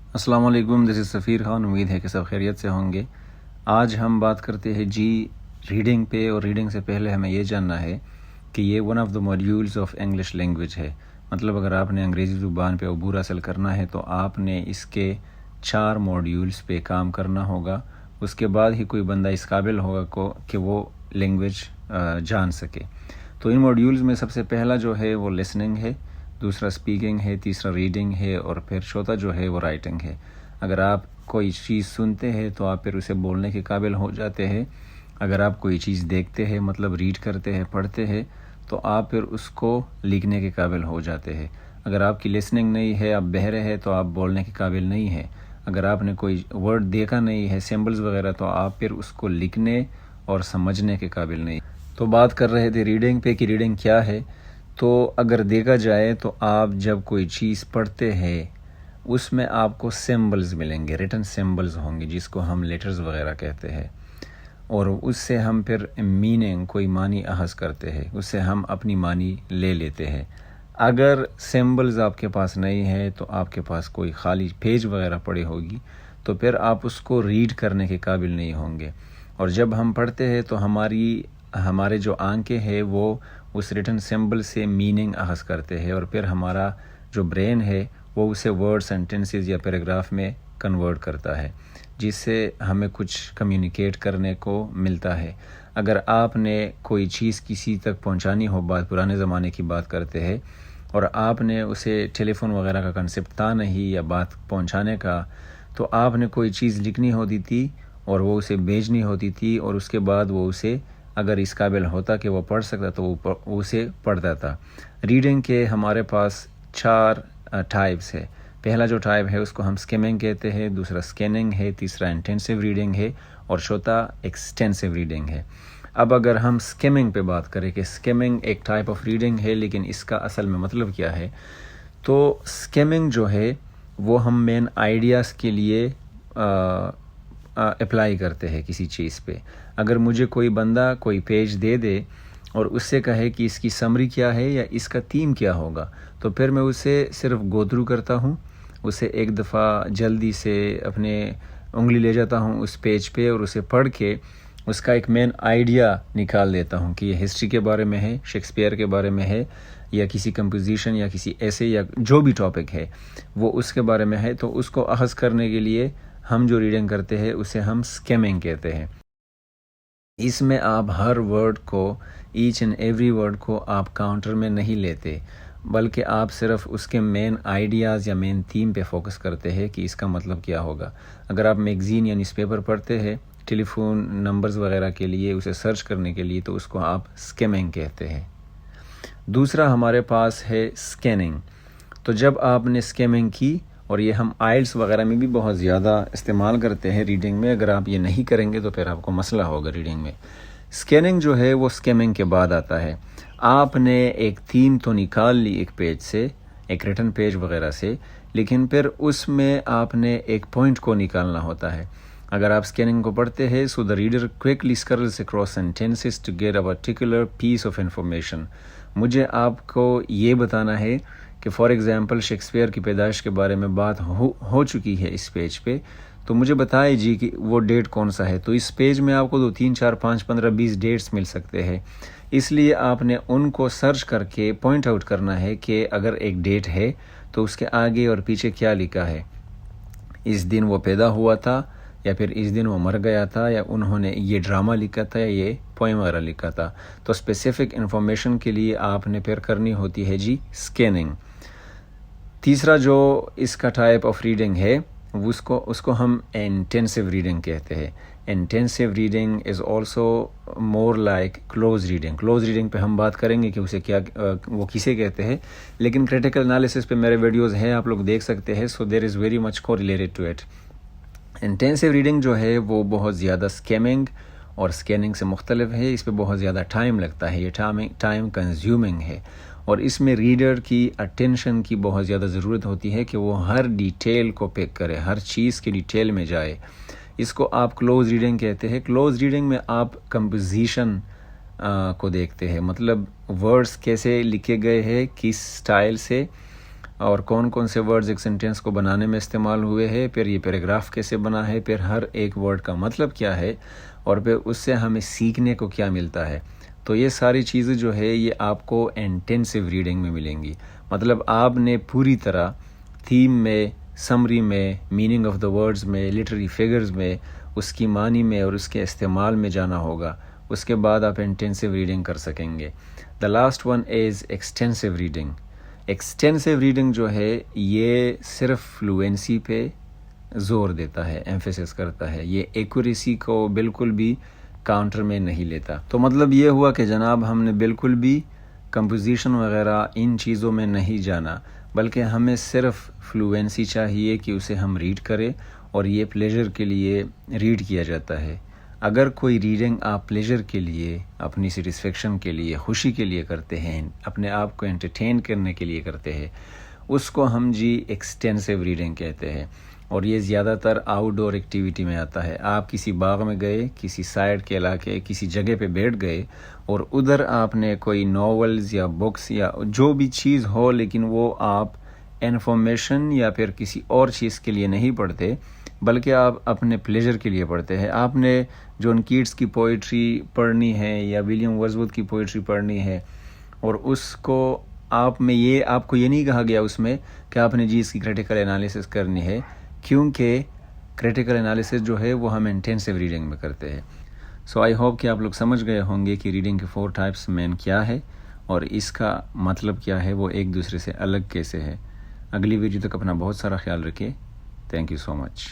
السلام علیکم، دس از سفیر خان. امید ہے کہ سب خیریت سے ہوں گے. آج ہم بات کرتے ہیں ریڈنگ پہ، اور ریڈنگ سے پہلے ہمیں یہ جاننا ہے کہ یہ one of the modules of English language ہے. مطلب اگر آپ نے انگریزی زبان پہ عبور حاصل کرنا ہے تو آپ نے اس کے 4 ماڈیولز پہ کام کرنا ہوگا. اس کے بعد ہی کوئی بندہ اس قابل ہوگا کہ وہ لینگویج جان سکے. تو ان ماڈیولز میں سب سے پہلا جو ہے وہ لسننگ ہے، دوسرا اسپیکنگ ہے، تیسرا ریڈنگ ہے، اور پھر چوتھا جو ہے وہ رائٹنگ ہے. اگر آپ کوئی چیز سنتے ہیں تو آپ پھر اسے بولنے کے قابل ہو جاتے ہیں. اگر آپ کوئی چیز دیکھتے ہیں، مطلب ریڈ کرتے ہیں، پڑھتے ہیں، تو آپ پھر اس کو لکھنے کے قابل ہو جاتے ہیں. اگر آپ کی لسننگ نہیں ہے، آپ بہرے ہیں، تو آپ بولنے کے قابل نہیں ہیں. اگر آپ نے کوئی ورڈ دیکھا نہیں ہے، سمبلز وغیرہ، تو آپ پھر اس کو لکھنے اور سمجھنے کے قابل نہیں. تو بات کر رہے تھے ریڈنگ پہ کہ ریڈنگ کیا ہے. تو اگر دیکھا جائے تو آپ جب کوئی چیز پڑھتے ہیں اس میں آپ کو سمبلز ملیں گے، ریٹن سمبلز ہوں گے جس کو ہم لیٹرز وغیرہ کہتے ہیں، اور اس سے ہم پھر میننگ، کوئی معنی اخذ کرتے ہیں، اس سے ہم اپنی معنی لے لیتے ہیں. اگر سمبلز آپ کے پاس نہیں ہے تو آپ کے پاس کوئی خالی پیج وغیرہ پڑی ہوگی تو پھر آپ اس کو ریڈ کرنے کے قابل نہیں ہوں گے. اور جب ہم پڑھتے ہیں تو ہمارے جو آنکھیں ہیں وہ اس ریٹن سمبل سے میننگ اخذ کرتے ہیں، اور پھر ہمارا جو برین ہے وہ اسے ورڈ سینٹنسز یا پیراگراف میں کنورٹ کرتا ہے، جس سے ہمیں کچھ کمیونیکیٹ کرنے کو ملتا ہے. اگر آپ نے کوئی چیز کسی تک پہنچانی ہو، بات پرانے زمانے کی بات کرتے ہیں، اور آپ نے اسے ٹیلی فون وغیرہ کا کنسیپٹ تھا نہیں یا بات پہنچانے کا، تو آپ نے کوئی چیز لکھنی ہوتی تھی اور وہ اسے بھیجنی ہوتی تھی، اور اس کے بعد وہ اسے اگر اس قابل ہوتا کہ وہ پڑھ سکتا تو وہ اسے پڑھتا تھا. ریڈنگ کے ہمارے پاس 4 ٹائپس ہے. پہلا جو ٹائپ ہے اس کو ہم اسکیمنگ کہتے ہیں، دوسرا اسکیننگ ہے، تیسرا انٹینسیو ریڈنگ ہے، اور چوتھا ایکسٹینسیو ریڈنگ ہے. اب اگر ہم اسکیمنگ پہ بات کریں کہ اسکیمنگ ایک ٹائپ آف ریڈنگ ہے، لیکن اس کا اصل میں مطلب کیا ہے، تو اسکیمنگ جو ہے وہ ہم مین آئیڈیاز کے لیے اپلائی کرتے ہیں کسی چیز پہ. اگر مجھے کوئی بندہ کوئی پیج دے دے اور اس سے کہے کہ اس کی سمری کیا ہے یا اس کا تھیم کیا ہوگا، تو پھر میں اسے صرف گو تھرو کرتا ہوں، اسے ایک دفعہ جلدی سے اپنے انگلی لے جاتا ہوں اس پیج پہ، اور اسے پڑھ کے اس کا ایک مین آئیڈیا نکال دیتا ہوں کہ یہ ہسٹری کے بارے میں ہے، شیکسپیئر کے بارے میں ہے، یا کسی کمپوزیشن یا کسی ایسے یا جو بھی ٹاپک ہے وہ اس کے بارے میں ہے. تو اس کو اخذ کرنے کے لیے ہم جو ریڈنگ کرتے ہیں اسے ہم اسکیمنگ کہتے ہیں. اس میں آپ ہر ورڈ کو، ایچ اینڈ ایوری ورڈ کو آپ کاؤنٹر میں نہیں لیتے، بلکہ آپ صرف اس کے مین آئیڈیاز یا مین تھیم پہ فوکس کرتے ہیں کہ اس کا مطلب کیا ہوگا. اگر آپ میگزین یا نیوز پیپر پڑھتے ہیں ٹیلی فون نمبرز وغیرہ کے لیے، اسے سرچ کرنے کے لیے، تو اس کو آپ اسکیمنگ کہتے ہیں. دوسرا ہمارے پاس ہے اسکیننگ. تو جب آپ نے اسکیمنگ کی، اور یہ ہم آئلس وغیرہ میں بھی بہت زیادہ استعمال کرتے ہیں ریڈنگ میں، اگر آپ یہ نہیں کریں گے تو پھر آپ کو مسئلہ ہوگا ریڈنگ میں. اسکیننگ جو ہے وہ اسکیمنگ کے بعد آتا ہے. آپ نے ایک تھیم تو نکال لی ایک پیج سے، ایک ریٹن پیج وغیرہ سے، لیکن پھر اس میں آپ نے ایک پوائنٹ کو نکالنا ہوتا ہے. اگر آپ اسکیننگ کو پڑھتے ہیں، so the reader quickly scrolls across sentences to get a particular piece of information. مجھے آپ کو یہ بتانا ہے کہ فار ایگزامپل شیکسپیئر کی پیدائش کے بارے میں بات ہو چکی ہے اس پیج پہ، تو مجھے بتائے جی کہ وہ ڈیٹ کون سا ہے. تو اس پیج میں آپ کو 2 3 4 5 15 20 ڈیٹس مل سکتے ہیں. اس لیے آپ نے ان کو سرچ کر کے پوائنٹ آؤٹ کرنا ہے کہ اگر ایک ڈیٹ ہے تو اس کے آگے اور پیچھے کیا لکھا ہے. اس دن وہ پیدا ہوا تھا، یا پھر اس دن وہ مر گیا تھا، یا انہوں نے یہ ڈرامہ لکھا تھا، یا یہ پوئم وغیرہ لکھا تھا. تو اسپیسیفک انفارمیشن کے لیے آپ نے پھر کرنی ہوتی ہے اسکیننگ. تیسرا جو اس کا ٹائپ آف ریڈنگ ہے اس کو ہم انٹینسیو ریڈنگ کہتے ہیں. Intensive reading is also more like close reading. Close reading پہ ہم بات کریں گے کہ اسے وہ کسے کہتے ہیں، لیکن کریٹیکل انالیسس پہ میرے ویڈیوز ہیں، آپ لوگ دیکھ سکتے ہیں. سو دیر از ویری مچ کو ریلیٹڈ ٹو اٹ. انٹینسیو ریڈنگ جو ہے وہ بہت زیادہ اسکیمنگ اور اسکیننگ سے مختلف ہے. اس پہ بہت زیادہ ٹائم لگتا ہے، یہ ٹائم کنزیومنگ ہے، اور اس میں ریڈر کی اٹینشن کی بہت زیادہ ضرورت ہوتی ہے کہ وہ ہر ڈیٹیل کو پک کرے، ہر چیز کی ڈیٹیل میں جائے. اس کو آپ کلوز ریڈنگ کہتے ہیں. کلوز ریڈنگ میں آپ کمپوزیشن کو دیکھتے ہیں، مطلب ورڈز کیسے لکھے گئے ہیں، کس سٹائل سے، اور کون کون سے ورڈز ایک سینٹینس کو بنانے میں استعمال ہوئے ہیں، پھر یہ پیراگراف کیسے بنا ہے، پھر ہر ایک ورڈ کا مطلب کیا ہے، اور پھر اس سے ہمیں سیکھنے کو کیا ملتا ہے۔ تو یہ ساری چیزیں جو ہے یہ آپ کو انٹینسیو ریڈنگ میں ملیں گی۔ مطلب آپ نے پوری طرح تھیم میں، سمری میں، میننگ آف دا ورڈز میں، لٹری فگرز میں، اس کی معنی میں اور اس کے استعمال میں جانا ہوگا۔ اس کے بعد آپ انٹینسیو ریڈنگ کر سکیں گے۔ The last one is extensive reading. Extensive reading جو ہے یہ صرف فلوئنسی پہ زور دیتا ہے، ایمفیسس کرتا ہے، یہ ایکوریسی کو بالکل بھی کاؤنٹر میں نہیں لیتا۔ تو مطلب یہ ہوا کہ جناب ہم نے بالکل بھی کمپوزیشن وغیرہ ان چیزوں میں نہیں جانا، بلکہ ہمیں صرف فلوئنسی چاہیے کہ اسے ہم ریڈ کریں، اور یہ پلیجر کے لیے ریڈ کیا جاتا ہے۔ اگر کوئی ریڈنگ آپ پلیجر کے لیے، اپنی سیٹسفیکشن کے لیے، خوشی کے لیے کرتے ہیں، اپنے آپ کو انٹرٹین کرنے کے لیے کرتے ہیں، اس کو ہم ایکسٹینسیو ریڈنگ کہتے ہیں۔ اور یہ زیادہ تر آؤٹ ڈور ایکٹیویٹی میں آتا ہے۔ آپ کسی باغ میں گئے، کسی سائڈ کے علاقے، کسی جگہ پہ بیٹھ گئے، اور ادھر آپ نے کوئی ناولز یا بکس یا جو بھی چیز ہو، لیکن وہ آپ انفارمیشن یا پھر کسی اور چیز کے لیے نہیں پڑھتے، بلکہ آپ اپنے پلیجر کے لیے پڑھتے ہیں۔ آپ نے جون کیٹس کی پوئٹری پڑھنی ہے یا ولیم ورڈزورتھ کی پوئٹری پڑھنی ہے، اور اس کو آپ کو یہ نہیں کہا گیا اس میں کہ آپ نے اس کی کریٹیکل انالیسس کرنی ہے، کیونکہ کریٹیکل انالیسس جو ہے وہ ہم انٹینسیو ریڈنگ میں کرتے ہیں۔ سو آئی ہوپ کہ آپ لوگ سمجھ گئے ہوں گے کہ ریڈنگ کے 4 ٹائپس مین کیا ہے، اور اس کا مطلب کیا ہے، وہ ایک دوسرے سے الگ کیسے ہے۔ اگلی ویڈیو تک اپنا بہت سارا خیال رکھیے۔ Thank you so much.